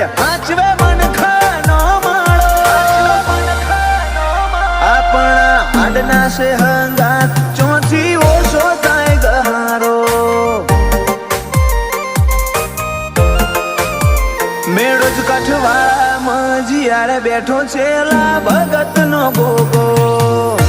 હાચવે મનખાનો માળો આપણા હાડના છે હંગાત ચોથી ઓછો થાય ગહારો મેળો જ કાઠવાળામાં જીયારે બેઠો છે લા ભગત નો ગોગો